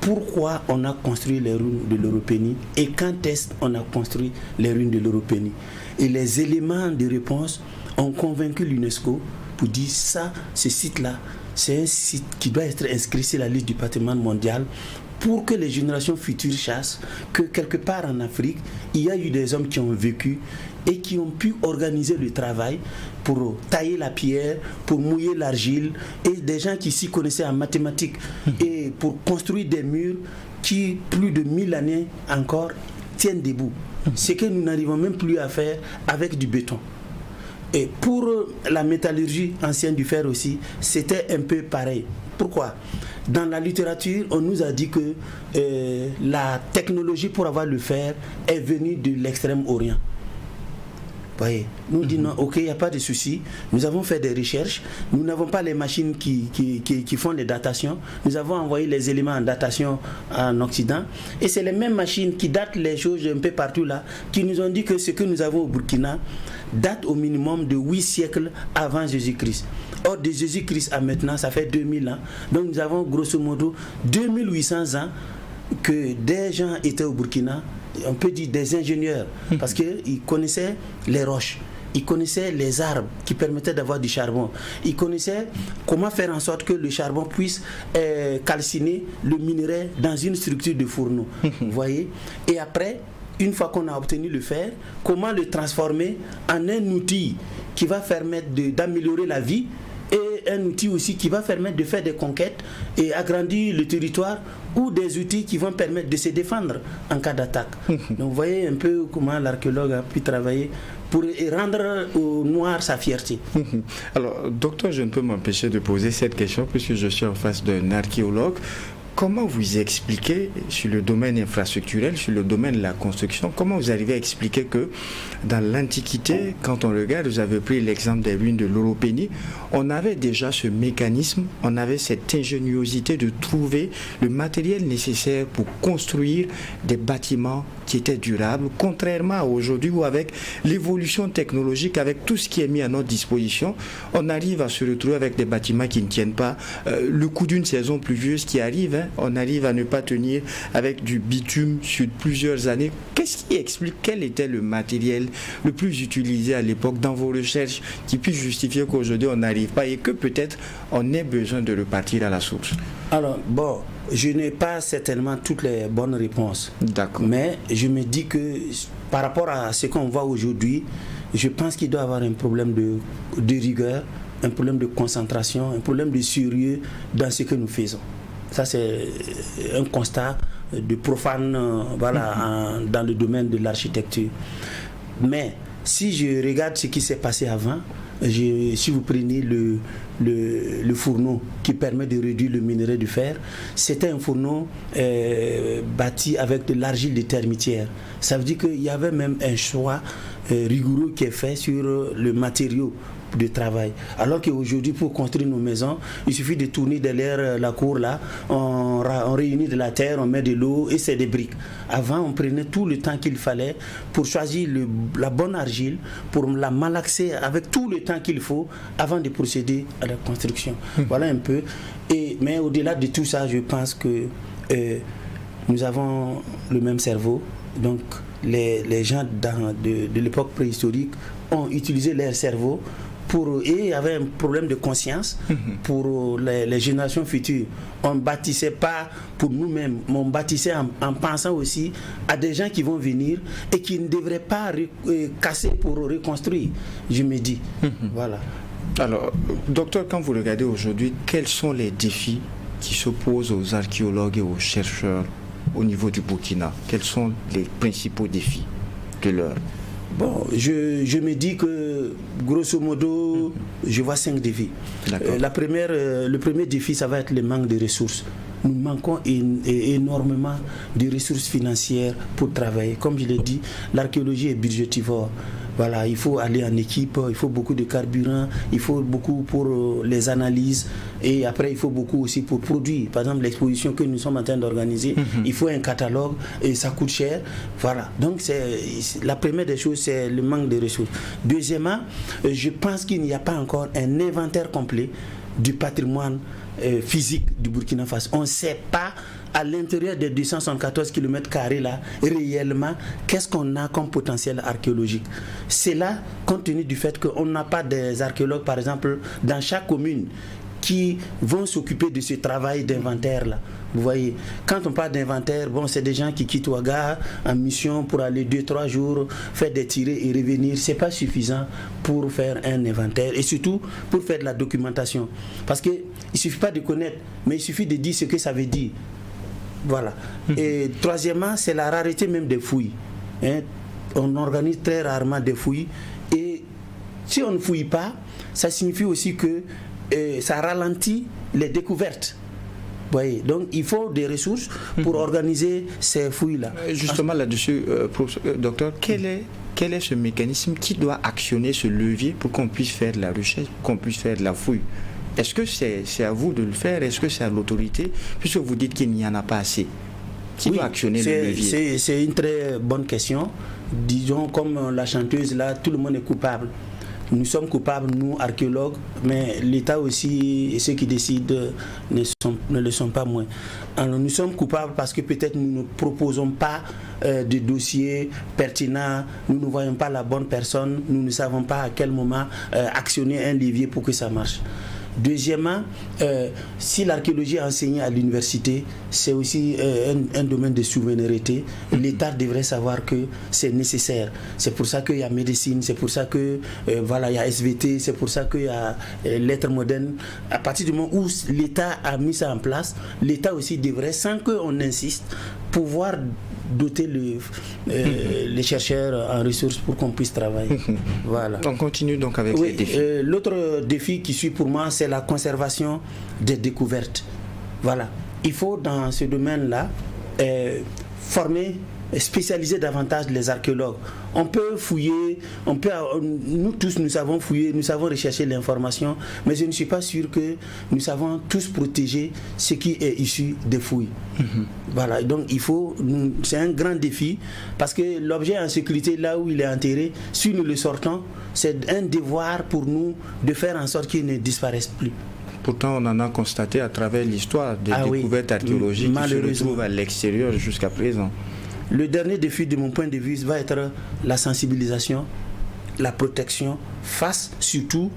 Pourquoi on a construit les ruines de l'Oropénie et quand est-ce qu'on a construit les ruines de l'Oropénie. Et les éléments de réponse ont convaincu l'UNESCO pour dire ça, ce site-là, c'est un site qui doit être inscrit sur la liste du patrimoine mondial pour que les générations futures sachent que quelque part en Afrique, il y a eu des hommes qui ont vécu et qui ont pu organiser le travail pour tailler la pierre, pour mouiller l'argile, et des gens qui s'y connaissaient en mathématiques et pour construire des murs qui, plus de 1000 années encore, tiennent debout. Ce que nous n'arrivons même plus à faire avec du béton. Et pour la métallurgie ancienne du fer aussi, c'était un peu pareil. Pourquoi ? Dans la littérature, on nous a dit que la technologie pour avoir le fer est venue de l'extrême-orient. Voyez, nous disons ok, il n'y a pas de souci. Nous avons fait des recherches. Nous n'avons pas les machines qui font les datations. Nous avons envoyé les éléments en datation en Occident. Et c'est les mêmes machines qui datent les choses un peu partout là, qui nous ont dit que ce que nous avons au Burkina date au minimum de 8 siècles avant Jésus-Christ. Or, de Jésus-Christ à maintenant, ça fait 2000 ans. Donc nous avons grosso modo 2800 ans que des gens étaient au Burkina. On peut dire des ingénieurs, parce qu'ils connaissaient les roches, ils connaissaient les arbres qui permettaient d'avoir du charbon, ils connaissaient comment faire en sorte que le charbon puisse calciner le minerai dans une structure de fourneau. Vous voyez ? Et après, une fois qu'on a obtenu le fer, comment le transformer en un outil qui va permettre d'améliorer la vie, et un outil aussi qui va permettre de faire des conquêtes et agrandir le territoire, ou des outils qui vont permettre de se défendre en cas d'attaque. Donc vous voyez un peu comment l'archéologue a pu travailler pour rendre au noir sa fierté. Alors, docteur, je ne peux m'empêcher de poser cette question puisque je suis en face d'un archéologue. Comment vous expliquez, sur le domaine infrastructurel, sur le domaine de la construction, comment vous arrivez à expliquer que dans l'Antiquité, quand on regarde, vous avez pris l'exemple des ruines de l'Oropénie, on avait déjà ce mécanisme, on avait cette ingéniosité de trouver le matériel nécessaire pour construire des bâtiments qui étaient durables, contrairement à aujourd'hui où avec l'évolution technologique, avec tout ce qui est mis à notre disposition, on arrive à se retrouver avec des bâtiments qui ne tiennent pas. Le coup d'une saison pluvieuse qui arrive, on arrive à ne pas tenir avec du bitume sur plusieurs années. Qu'est-ce qui explique quel était le matériel le plus utilisé à l'époque dans vos recherches qui puisse justifier qu'aujourd'hui on n'arrive pas et que peut-être on ait besoin de repartir à la source? Alors, bon, je n'ai pas certainement toutes les bonnes réponses. D'accord. Mais je me dis que par rapport à ce qu'on voit aujourd'hui, je pense qu'il doit y avoir un problème de rigueur, un problème de concentration, un problème de sérieux dans ce que nous faisons. Ça, c'est un constat de profane dans le domaine de l'architecture. Mais si je regarde ce qui s'est passé avant, si vous prenez le fourneau qui permet de réduire le minerai de fer, c'était un fourneau bâti avec de l'argile de termitière. Ça veut dire qu'il y avait même un choix rigoureux qui est fait sur le matériau de travail. Alors qu'aujourd'hui, pour construire nos maisons, il suffit de tourner derrière la cour là, on réunit de la terre, on met de l'eau et c'est des briques. Avant, on prenait tout le temps qu'il fallait pour choisir la bonne argile, pour la malaxer avec tout le temps qu'il faut avant de procéder à la construction. Voilà un peu. Mais au-delà de tout ça, je pense que nous avons le même cerveau. Donc, les gens de l'époque préhistorique ont utilisé leur cerveau et il y avait un problème de conscience pour les générations futures. On ne bâtissait pas pour nous-mêmes, mais on bâtissait en pensant aussi à des gens qui vont venir et qui ne devraient pas casser pour reconstruire, je me dis. Voilà. Alors, docteur, quand vous regardez aujourd'hui, quels sont les défis qui s'opposent aux archéologues et aux chercheurs au niveau du Burkina? Quels sont les principaux défis de l'heure? Bon, je me dis que, grosso modo, je vois 5 défis. Le premier défi, ça va être le manque de ressources. Nous manquons énormément de ressources financières pour travailler. Comme je l'ai dit, l'archéologie est budgétivore. Voilà, il faut aller en équipe, il faut beaucoup de carburant, il faut beaucoup pour les analyses et après il faut beaucoup aussi pour produire. Par exemple, l'exposition que nous sommes en train d'organiser, il faut un catalogue et ça coûte cher. Voilà, donc la première des choses, c'est le manque de ressources. Deuxièmement, je pense qu'il n'y a pas encore un inventaire complet du patrimoine physique du Burkina Faso. On ne sait pas à l'intérieur des 274 km² là, réellement, qu'est-ce qu'on a comme potentiel archéologique. C'est là, compte tenu du fait qu'on n'a pas des archéologues, par exemple, dans chaque commune, qui vont s'occuper de ce travail d'inventaire là. Vous voyez, quand on parle d'inventaire, bon, c'est des gens qui quittent Ouaga en mission pour aller 2-3 jours, faire des tirées et revenir. C'est pas suffisant pour faire un inventaire et surtout pour faire de la documentation. Parce qu'il ne suffit pas de connaître, mais il suffit de dire ce que ça veut dire. Voilà. Et troisièmement, c'est la rareté même des fouilles. On organise très rarement des fouilles. Et si on ne fouille pas, ça signifie aussi que ça ralentit les découvertes. Vous voyez, donc il faut des ressources pour organiser ces fouilles-là. Justement là-dessus, docteur, quel est ce mécanisme qui doit actionner ce levier pour qu'on puisse faire de la recherche, qu'on puisse faire de la fouille? Est-ce que c'est à vous de le faire? Est-ce que c'est à l'autorité? Puisque vous dites qu'il n'y en a pas assez. Qui doit actionner le levier? C'est une très bonne question. Disons, comme la chanteuse là, tout le monde est coupable. Nous sommes coupables, nous, archéologues, mais l'État aussi, et ceux qui décident ne le sont pas moins. Alors, nous sommes coupables parce que peut-être nous ne proposons pas de dossiers pertinents, nous ne voyons pas la bonne personne, nous ne savons pas à quel moment actionner un levier pour que ça marche. Deuxièmement, si l'archéologie est enseignée à l'université, c'est aussi un domaine de souveraineté. L'État devrait savoir que c'est nécessaire. C'est pour ça qu'il y a médecine, c'est pour ça que il y a SVT, c'est pour ça qu'il y a lettres modernes. À partir du moment où l'État a mis ça en place, l'État aussi devrait, sans qu'on insiste, pouvoir doter les chercheurs en ressources pour qu'on puisse travailler. Voilà. On continue donc avec les défis. L'autre défi qui suit pour moi, c'est la conservation des découvertes. Voilà. il faut dans ce domaine-là former, spécialiser davantage les archéologues. On peut fouiller, nous tous nous savons fouiller, nous savons rechercher l'information, mais je ne suis pas sûr que nous savons tous protéger ce qui est issu des fouilles. Voilà, donc c'est un grand défi, parce que l'objet en sécurité, là où il est enterré, si nous le sortons, c'est un devoir pour nous de faire en sorte qu'il ne disparaisse plus. Pourtant, on en a constaté à travers l'histoire des découvertes archéologiques qui se retrouvent à l'extérieur jusqu'à présent. Le dernier défi, de mon point de vue, va être la sensibilisation, la protection, face surtout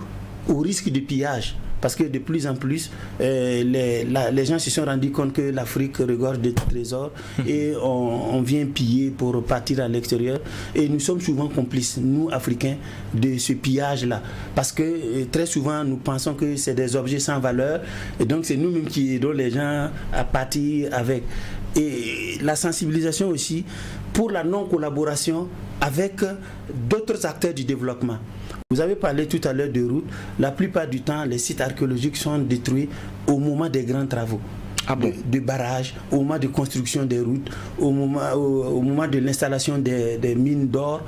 au risque de pillage. Parce que de plus en plus, les gens se sont rendus compte que l'Afrique regorge de trésors et on vient piller pour partir à l'extérieur. Et nous sommes souvent complices, nous Africains, de ce pillage-là. Parce que très souvent, nous pensons que c'est des objets sans valeur. Et donc, c'est nous-mêmes qui aidons les gens à partir avec. Et la sensibilisation aussi pour la non-collaboration avec d'autres acteurs du développement. Vous avez parlé tout à l'heure de routes. La plupart du temps, les sites archéologiques sont détruits au moment des grands travaux. De barrages, au moment de construction des routes, au moment de l'installation des mines d'or.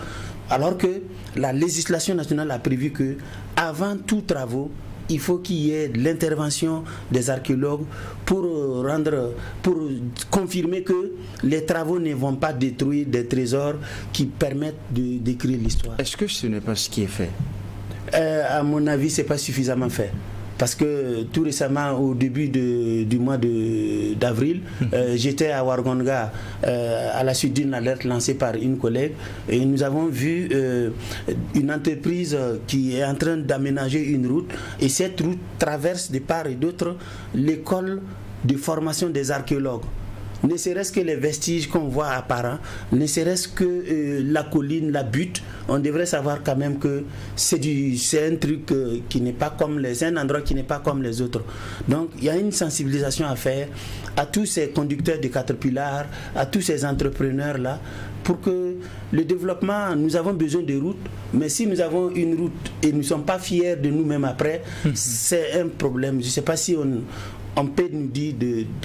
Alors que la législation nationale a prévu que, avant tout travaux, il faut qu'il y ait l'intervention des archéologues pour confirmer que les travaux ne vont pas détruire des trésors qui permettent d'écrire l'histoire. Est-ce que ce n'est pas ce qui est fait? À mon avis, ce n'est pas suffisamment fait. Parce que tout récemment, au début du mois d'avril, j'étais à Ouargondga à la suite d'une alerte lancée par une collègue, et nous avons vu une entreprise qui est en train d'aménager une route, et cette route traverse de part et d'autre l'école de formation des archéologues. Ne serait-ce que les vestiges qu'on voit apparents, ne serait-ce que la colline, la butte, on devrait savoir quand même que c'est un truc qui n'est pas comme c'est un endroit qui n'est pas comme les autres. Donc il y a une sensibilisation à faire à tous ces conducteurs de Caterpillar, à tous ces entrepreneurs-là, pour que le développement, nous avons besoin de routes, mais si nous avons une route et nous ne sommes pas fiers de nous-mêmes après, c'est un problème. Je ne sais pas si on peut nous dire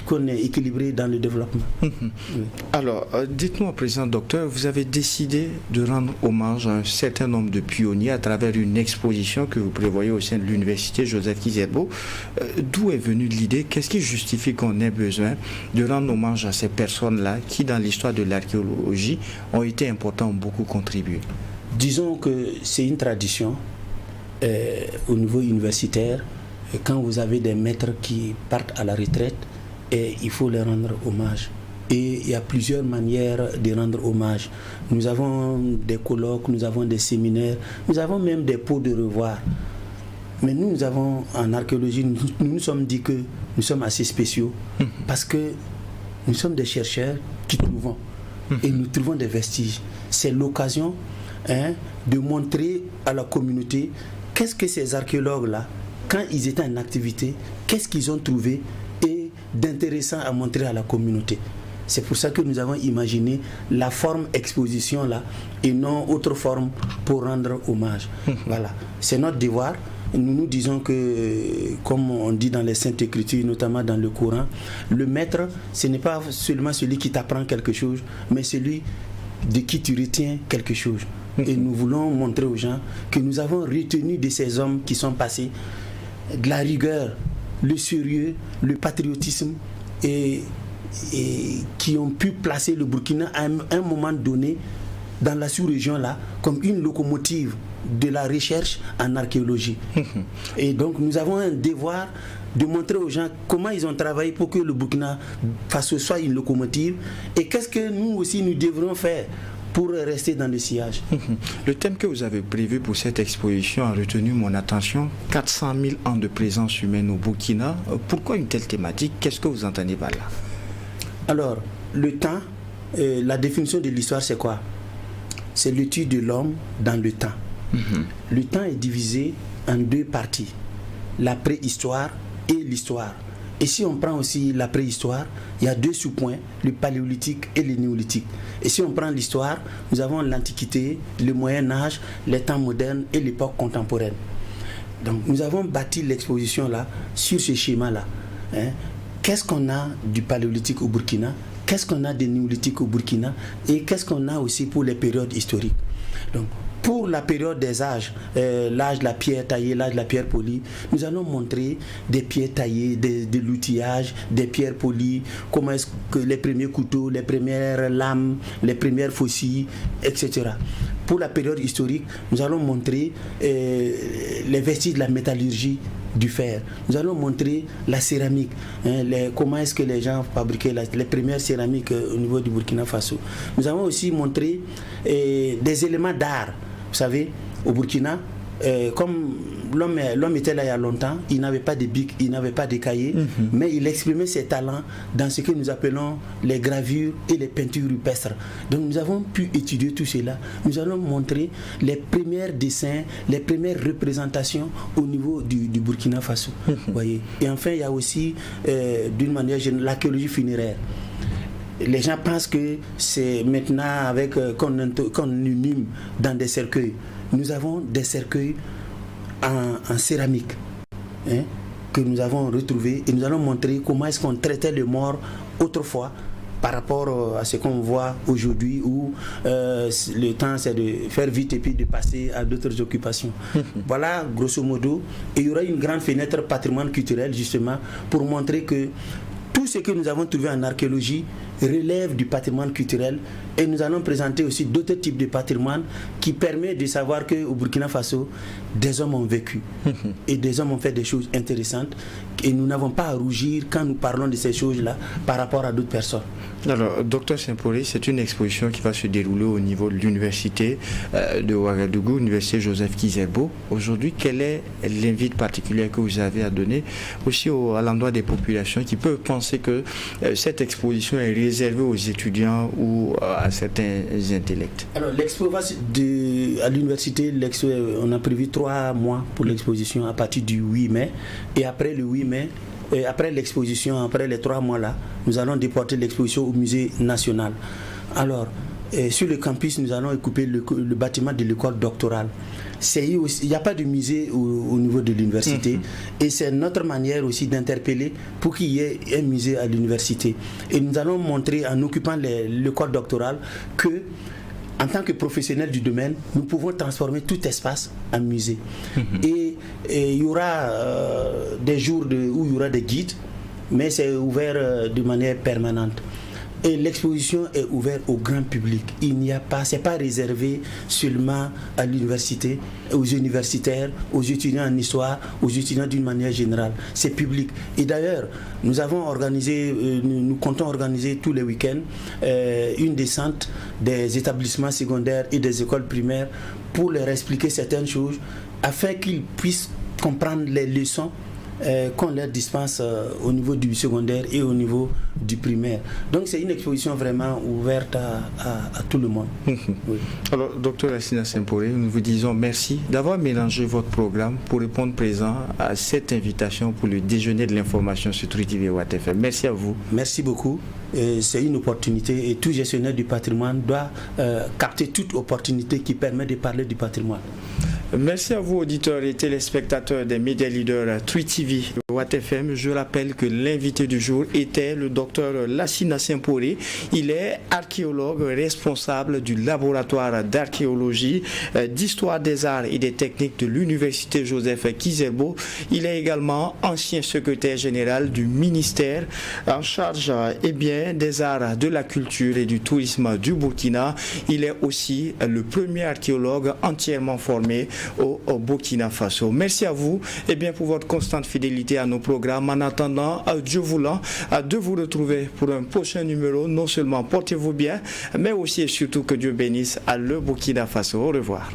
qu'on est équilibré dans le développement. Alors, dites-nous, Président Docteur, vous avez décidé de rendre hommage à un certain nombre de pionniers à travers une exposition que vous prévoyez au sein de l'université Joseph Kizerbo. D'où est venue l'idée? Qu'est-ce qui justifie qu'on ait besoin de rendre hommage à ces personnes-là qui, dans l'histoire de l'archéologie, ont été importantes, ont beaucoup contribué? Disons que c'est une tradition au niveau universitaire. Quand vous avez des maîtres qui partent à la retraite, et il faut leur rendre hommage. Et il y a plusieurs manières de rendre hommage. Nous avons des colloques, nous avons des séminaires, nous avons même des pots de revoir. Mais nous avons en archéologie, nous nous sommes dit que nous sommes assez spéciaux parce que nous sommes des chercheurs qui trouvons et nous trouvons des vestiges. C'est l'occasion de montrer à la communauté qu'est-ce que ces archéologues-là, quand ils étaient en activité, qu'est-ce qu'ils ont trouvé et d'intéressant à montrer à la communauté. C'est pour ça que nous avons imaginé la forme exposition là et non autre forme pour rendre hommage. Voilà, c'est notre devoir. Nous nous disons que, comme on dit dans les Saintes Écritures, notamment dans le Coran, le maître, ce n'est pas seulement celui qui t'apprend quelque chose, mais celui de qui tu retiens quelque chose. Et nous voulons montrer aux gens que nous avons retenu de ces hommes qui sont passés de la rigueur, le sérieux, le patriotisme et qui ont pu placer le Burkina à un moment donné dans la sous-région là comme une locomotive de la recherche en archéologie. Et donc nous avons un devoir de montrer aux gens comment ils ont travaillé pour que le Burkina soit une locomotive et qu'est-ce que nous aussi nous devrons faire pour rester dans le sillage. Le thème que vous avez prévu pour cette exposition a retenu mon attention, 400 000 ans de présence humaine au Burkina. Pourquoi une telle thématique? Qu'est-ce que vous entendez par là? Alors, le temps, la définition de l'histoire, c'est quoi? C'est l'étude de l'homme dans le temps. Le temps est divisé en deux parties, la préhistoire et l'histoire. Et si on prend aussi la préhistoire, il y a deux sous-points, le paléolithique et le néolithique. Et si on prend l'histoire, nous avons l'Antiquité, le Moyen-Âge, les temps modernes et l'époque contemporaine. Donc nous avons bâti l'exposition là sur ce schéma-là. qu'est-ce qu'on a du paléolithique au Burkina, qu'est-ce qu'on a des néolithiques au Burkina et qu'est-ce qu'on a aussi pour les périodes historiques. Donc, pour la période des âges, l'âge de la pierre taillée, l'âge de la pierre polie, nous allons montrer des pierres taillées, de l'outillage, des pierres polies, comment est-ce que les premiers couteaux, les premières lames, les premières faucilles, etc. Pour la période historique, nous allons montrer les vestiges de la métallurgie du fer. Nous allons montrer la céramique, comment est-ce que les gens fabriquaient les premières céramiques au niveau du Burkina Faso. Nous allons aussi montrer des éléments d'art. Vous savez, au Burkina, comme l'homme était là il y a longtemps, il n'avait pas de bic, il n'avait pas de cahier, mais il exprimait ses talents dans ce que nous appelons les gravures et les peintures rupestres. Donc nous avons pu étudier tout cela. Nous allons montrer les premiers dessins, les premières représentations au niveau du Burkina Faso. Voyez. Et enfin, il y a aussi, d'une manière générale, l'archéologie funéraire. Les gens pensent que c'est maintenant avec qu'on inhume dans des cercueils. Nous avons des cercueils en céramique que nous avons retrouvés et nous allons montrer comment est-ce qu'on traitait les morts autrefois par rapport à ce qu'on voit aujourd'hui où le temps c'est de faire vite et puis de passer à d'autres occupations. Voilà grosso modo. Et il y aura une grande fenêtre patrimoine culturel justement pour montrer que tout ce que nous avons trouvé en archéologie relève du patrimoine culturel et nous allons présenter aussi d'autres types de patrimoine qui permet de savoir qu'au Burkina Faso, des hommes ont vécu et des hommes ont fait des choses intéressantes et nous n'avons pas à rougir quand nous parlons de ces choses-là par rapport à d'autres personnes. Alors, Dr Simporé, c'est une exposition qui va se dérouler au niveau de l'université de Ouagadougou, l'université Joseph Kizerbo. Aujourd'hui, quel est l'invite particulier que vous avez à donner aussi à l'endroit des populations qui peuvent penser que cette exposition est réservée aux étudiants ou à certains intellects? Alors, l'expo à l'université, on a prévu 3 mois pour l'exposition à partir du 8 mai. Et après le 8 mai, et après l'exposition, après les 3 mois là, nous allons déporter l'exposition au musée national. Alors, sur le campus, nous allons occuper le bâtiment de l'école doctorale. Il n'y a pas de musée au niveau de l'université et c'est notre manière aussi d'interpeller pour qu'il y ait un musée à l'université. Et nous allons montrer en occupant l'école doctorale que en tant que professionnels du domaine, nous pouvons transformer tout espace en musée. Et il y aura des jours où il y aura des guides, mais c'est ouvert de manière permanente. Et l'exposition est ouverte au grand public. C'est pas réservé seulement à l'université, aux universitaires, aux étudiants en histoire, aux étudiants d'une manière générale. C'est public. Et d'ailleurs, nous comptons organiser tous les week-ends une descente des établissements secondaires et des écoles primaires pour leur expliquer certaines choses afin qu'ils puissent comprendre les leçons qu'on leur dispense au niveau du secondaire et au niveau du primaire. Donc c'est une exposition vraiment ouverte à tout le monde. Oui. Alors, Dr Lassina Simporé, nous vous disons merci d'avoir mélangé votre programme pour répondre présent à cette invitation pour le déjeuner de l'information sur True TV Watt FM. Merci à vous. Merci beaucoup. C'est une opportunité et tout gestionnaire du patrimoine doit capter toute opportunité qui permet de parler du patrimoine. Merci à vous, auditeurs et téléspectateurs des médias leaders True TV Watt FM. Je rappelle que l'invité du jour était le docteur Lassina Simporé. Il est archéologue responsable du laboratoire d'archéologie, d'histoire des arts et des techniques de l'université Joseph Kizerbo. Il est également ancien secrétaire général du ministère en charge des arts, de la culture et du tourisme du Burkina. Il est aussi le premier archéologue entièrement formé au Burkina Faso. Merci à vous pour votre constante fidélité à nos programmes. En attendant, Dieu voulant, de vous retrouver pour un prochain numéro. Non seulement portez-vous bien, mais aussi et surtout que Dieu bénisse le Burkina Faso. Au revoir.